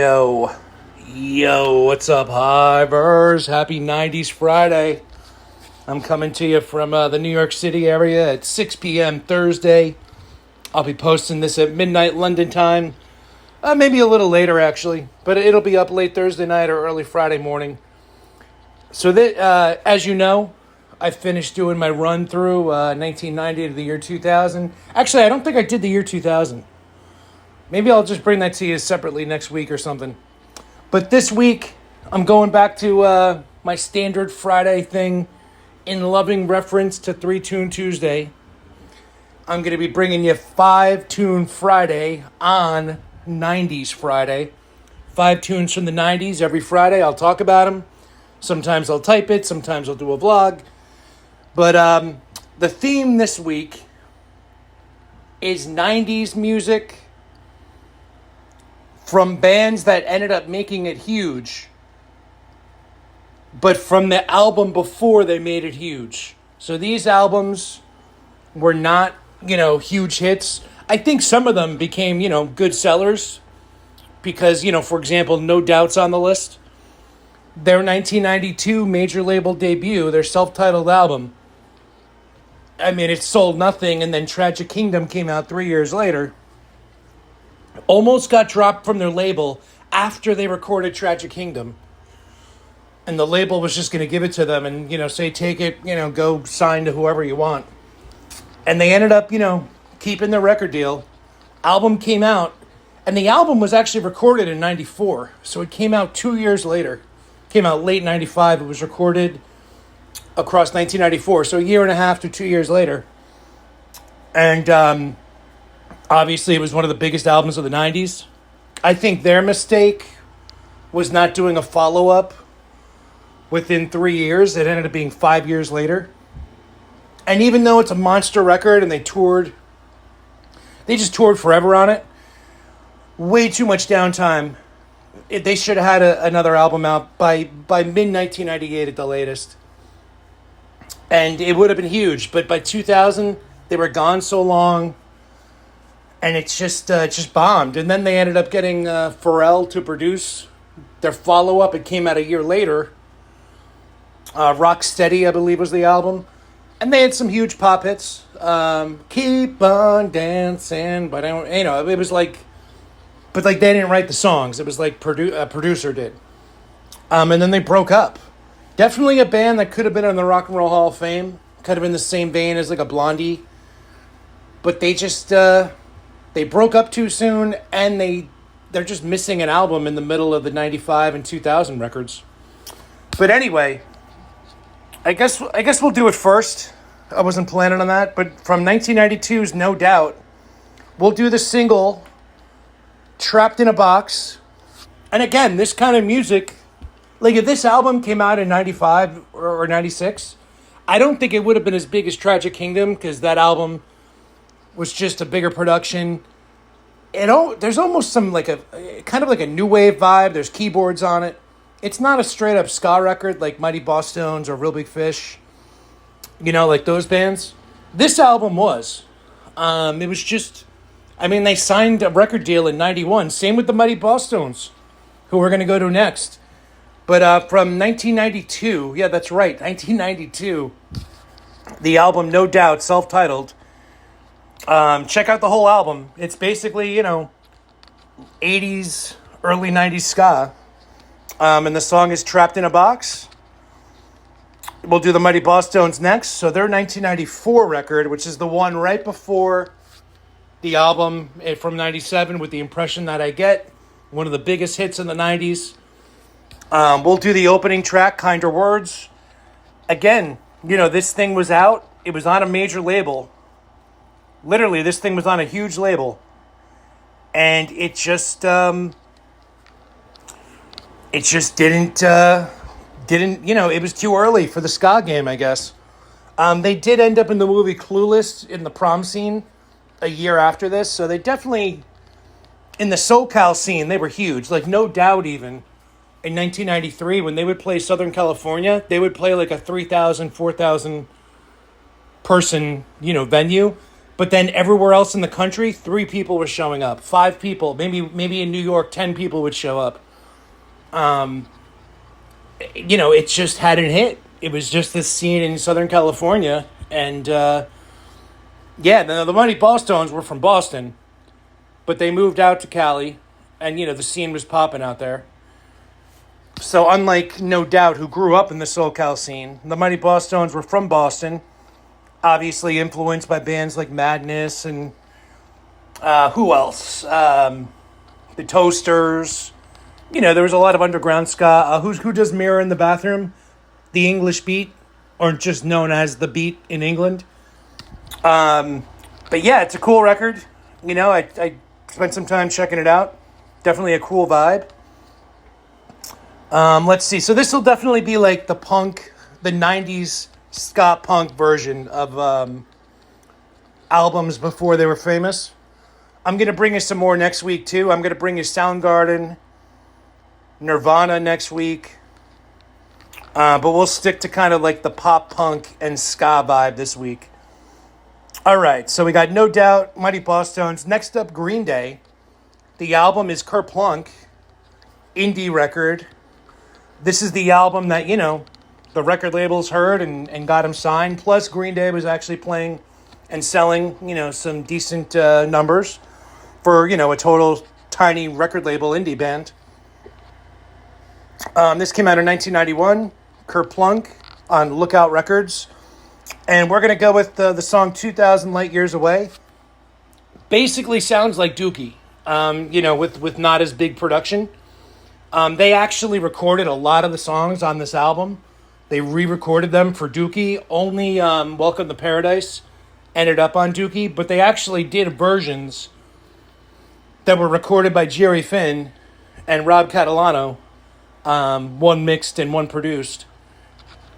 Yo, what's up, Hivers? Happy 90s Friday. I'm coming to you from the New York City area at 6 p.m. Thursday. I'll be posting this at midnight London time. Maybe a little later, actually, but it'll be up late Thursday night or early Friday morning. So, as you know, I finished doing my run through 1990 to the year 2000. Actually, I don't think I did the year 2000. Maybe I'll just bring that to you separately next week or something. But this week, I'm going back to my standard Friday thing in loving reference to 3-Tune Tuesday. I'm going to be bringing you 5-Tune Friday on 90s Friday. 5 tunes from the 90s every Friday. I'll talk about them. Sometimes I'll type it. Sometimes I'll do a vlog. But the theme this week is 90s music from bands that ended up making it huge, but from the album before they made it huge. So these albums were not, huge hits. I think some of them became, good sellers because, for example, No Doubt's on the list. Their 1992 major label debut, their self-titled album, it sold nothing, and then Tragic Kingdom came out 3 years later. Almost got dropped from their label after they recorded Tragic Kingdom. And the label was just going to give it to them and, say, take it, go sign to whoever you want. And they ended up, keeping their record deal. Album came out, and the album was actually recorded in 94. So it came out 2 years later. Came out late 95. It was recorded across 1994. So a year and a half to 2 years later. And, obviously, it was one of the biggest albums of the 90s. I think their mistake was not doing a follow-up within 3 years. It ended up being 5 years later. And even though it's a monster record and they just toured forever on it, way too much downtime. They should have had another album out by mid-1998 at the latest. And it would have been huge. But by 2000, they were gone so long. And it's just bombed. And then they ended up getting Pharrell to produce their follow-up. It came out a year later. Rocksteady, I believe, was the album. And they had some huge pop hits. Keep on dancing. But, it was like... But, they didn't write the songs. It was like a producer did. And then they broke up. Definitely a band that could have been in the Rock and Roll Hall of Fame. Could have been the same vein as, a Blondie. But they just... They broke up too soon, and they're just missing an album in the middle of the 95 and 2000 records. But anyway, I guess we'll do it first. I wasn't planning on that, but from 1992's No Doubt, we'll do the single Trapped in a Box. And again, this kind of music, if this album came out in 95 or 96, I don't think it would have been as big as Tragic Kingdom, because that album was just a bigger production. There's almost some kind of like a new wave vibe. There's keyboards on it. It's not a straight up ska record like Mighty Bosstones or Real Big Fish. Like those bands. This album was. It was just. They signed a record deal in 91. Same with the Mighty Bosstones, who we're going to go to next. But from 1992, yeah, that's right, 1992, the album No Doubt, self-titled. Check out the whole album. It's basically, 80s, early 90s ska. And the song is Trapped in a Box. We'll do the Mighty Bosstones next. So their 1994 record, which is the one right before the album from 97 with The Impression That I Get. One of the biggest hits in the 90s. We'll do the opening track, Kinder Words. Again, this thing was out. It was on a major label. Literally, this thing was on a huge label, and it just didn't, it was too early for the ska game, I guess. They did end up in the movie Clueless in the prom scene a year after this, so they definitely, in the SoCal scene, they were huge. No Doubt even, in 1993, when they would play Southern California, they would play a 3,000, 4,000 person, venue. But then everywhere else in the country, 3 people were showing up, 5 people, maybe in New York, 10 people would show up. It just hadn't hit. It was just this scene in Southern California, and the Mighty Bosstones were from Boston, but they moved out to Cali, and the scene was popping out there. So unlike No Doubt, who grew up in the SoCal scene, the Mighty Bosstones were from Boston, obviously influenced by bands like Madness and who else? The Toasters. There was a lot of underground ska. Who does Mirror in the Bathroom? The English Beat, or just known as The Beat in England. But yeah, it's a cool record. I spent some time checking it out. Definitely a cool vibe. Let's see. So this will definitely be like the 90s ska punk version of albums before they were famous. I'm going to bring you some more next week, too. I'm going to bring you Soundgarden, Nirvana next week. But we'll stick to kind of like the pop punk and ska vibe this week. All right, so we got No Doubt, Mighty Bosstones. Next up, Green Day. The album is Kerplunk, indie record. This is the album that, the record labels heard and got him signed. Plus, Green Day was actually playing and selling, some decent numbers for, a total tiny record label indie band. This came out in 1991, Kerplunk on Lookout Records. And we're going to go with the song 2,000 Light Years Away. Basically sounds like Dookie, with not as big production. They actually recorded a lot of the songs on this album. They re-recorded them for Dookie. Only Welcome to Paradise ended up on Dookie, but they actually did versions that were recorded by Jerry Finn and Rob Catalano, one mixed and one produced.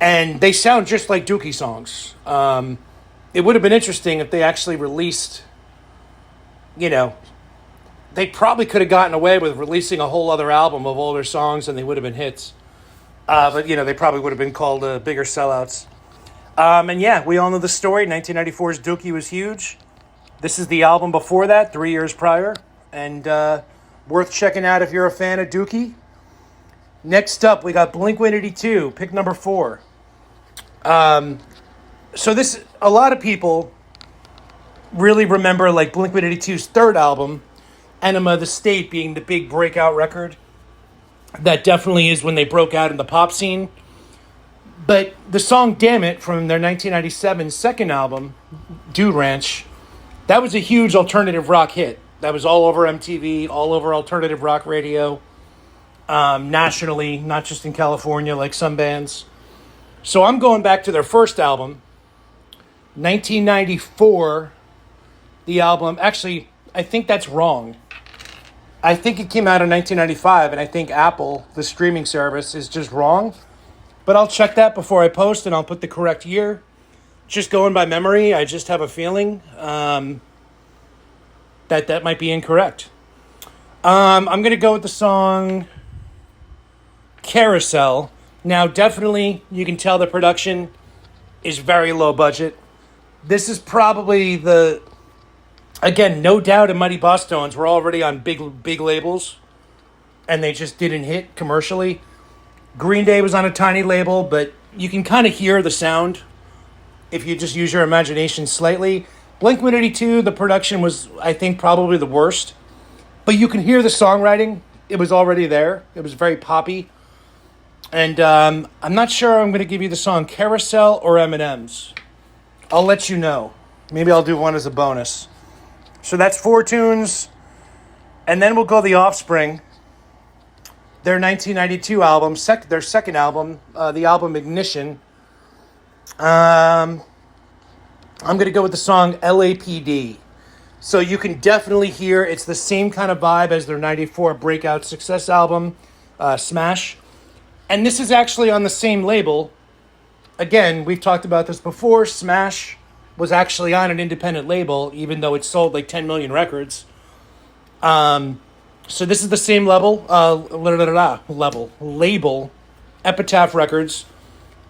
And they sound just like Dookie songs. It would have been interesting if they actually released, they probably could have gotten away with releasing a whole other album of all their songs and they would have been hits. But, they probably would have been called bigger sellouts. We all know the story. 1994's Dookie was huge. This is the album before that, 3 years prior. And worth checking out if you're a fan of Dookie. Next up, we got Blink-182, pick number 4. So this, a lot of people really remember like Blink-182's third album, Enema of the State, being the big breakout record. That definitely is when they broke out in the pop scene. But the song Damn It from their 1997 second album, Dude Ranch, that was a huge alternative rock hit. That was all over MTV, all over alternative rock radio, nationally, not just in California like some bands. So I'm going back to their first album, 1994, the album. Actually, I think that's wrong. I think it came out in 1995, and I think Apple, the streaming service, is just wrong. But I'll check that before I post, and I'll put the correct year. Just going by memory, I just have a feeling that might be incorrect. I'm going to go with the song Carousel. Now, definitely, you can tell the production is very low budget. This is probably again, No Doubt and Mighty Bosstones were already on big labels, and they just didn't hit commercially. Green Day was on a tiny label, but you can kind of hear the sound if you just use your imagination slightly. Blink-182, the production was, I think, probably the worst. But you can hear the songwriting. It was already there. It was very poppy. And I'm not sure I'm going to give you the song Carousel or M&M's. I'll let you know. Maybe I'll do one as a bonus. So that's 4 tunes. And then we'll go The Offspring. Their 1992 album, their second album, the album Ignition. I'm going to go with the song LAPD. So you can definitely hear it's the same kind of vibe as their 94 breakout success album, Smash. And this is actually on the same label. Again, we've talked about this before. Smash was actually on an independent label, even though it sold like 10 million records. So this is the same label, Epitaph Records.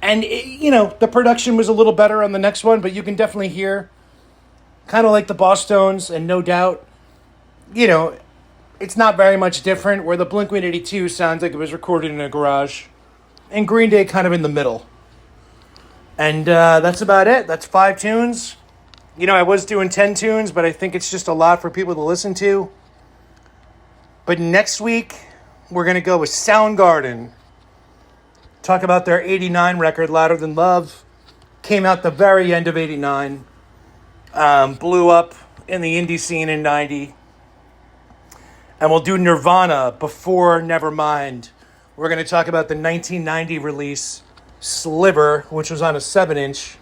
And, the production was a little better on the next one, but you can definitely hear kind of like the Bosstones and No Doubt. You know, it's not very much different. Where the Blink-182 sounds like it was recorded in a garage, and Green Day kind of in the middle. And that's about it. That's 5 tunes. You know, I was doing 10 tunes, but I think it's just a lot for people to listen to. But next week, we're going to go with Soundgarden. Talk about their 89 record, Louder Than Love. Came out the very end of 89. Blew up in the indie scene in 90. And we'll do Nirvana before Nevermind. We're going to talk about the 1990 release, Sliver, which was on a 7-inch.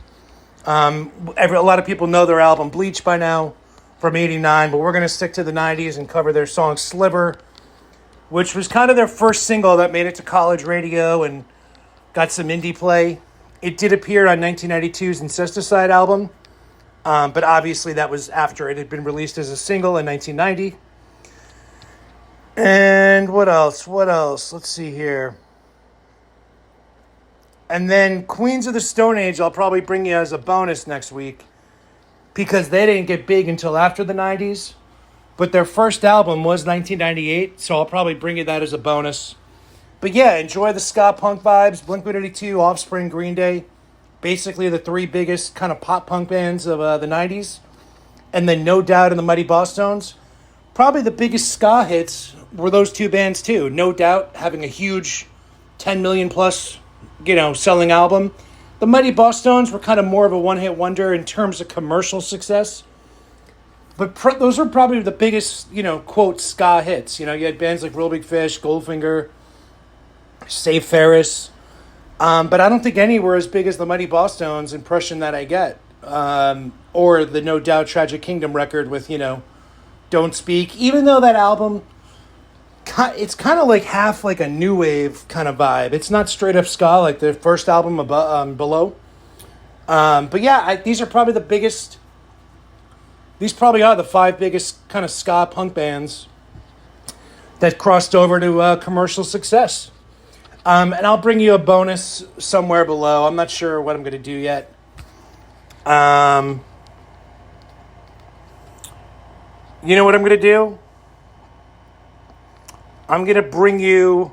A lot of people know their album Bleach by now from 89, but we're going to stick to the 90s and cover their song Sliver, which was kind of their first single that made it to college radio and got some indie play. It did appear on 1992's Incesticide album, but obviously that was after it had been released as a single in 1990. And what else? Let's see here. And then Queens of the Stone Age, I'll probably bring you as a bonus next week because they didn't get big until after the 90s. But their first album was 1998, so I'll probably bring you that as a bonus. But yeah, enjoy the ska punk vibes. Blink-182, Offspring, Green Day. Basically the 3 biggest kind of pop punk bands of the 90s. And then No Doubt and the Mighty Bosstones. Probably the biggest ska hits were those 2 bands too. No Doubt having a huge 10 million plus, selling album. The Mighty Bosstones were kind of more of a one-hit wonder in terms of commercial success. But those were probably the biggest, quote, ska hits. You had bands like Real Big Fish, Goldfinger, Save Ferris. But I don't think any were as big as the Mighty Bosstones, impression that I get. Or the No Doubt Tragic Kingdom record with, Don't Speak. Even though that album, it's kind of like half like a new wave kind of vibe. It's not straight up ska like the first album Below. But yeah, these are probably the biggest. These probably are the 5 biggest kind of ska punk bands that crossed over to commercial success. And I'll bring you a bonus somewhere below. I'm not sure what I'm going to do yet. You know what I'm going to do? I'm going to bring you...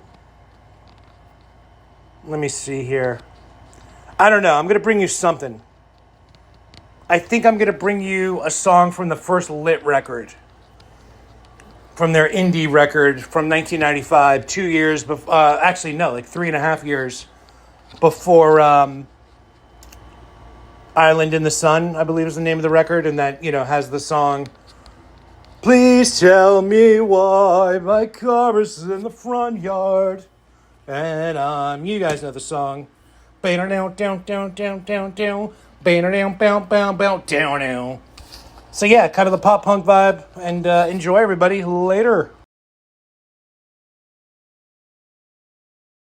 Let me see here. I don't know. I'm going to bring you something. I think I'm going to bring you a song from the first Lit record. From their indie record from 1995. 2 years before... actually, no, like 3.5 years before Island in the Sun, I believe is the name of the record. And that, has the song... Please tell me why my car is in the front yard. And you guys know the song. Down, down, down, down, down, down. Down, down, down, down, down. So yeah, kind of the pop punk vibe. And enjoy everybody. Later.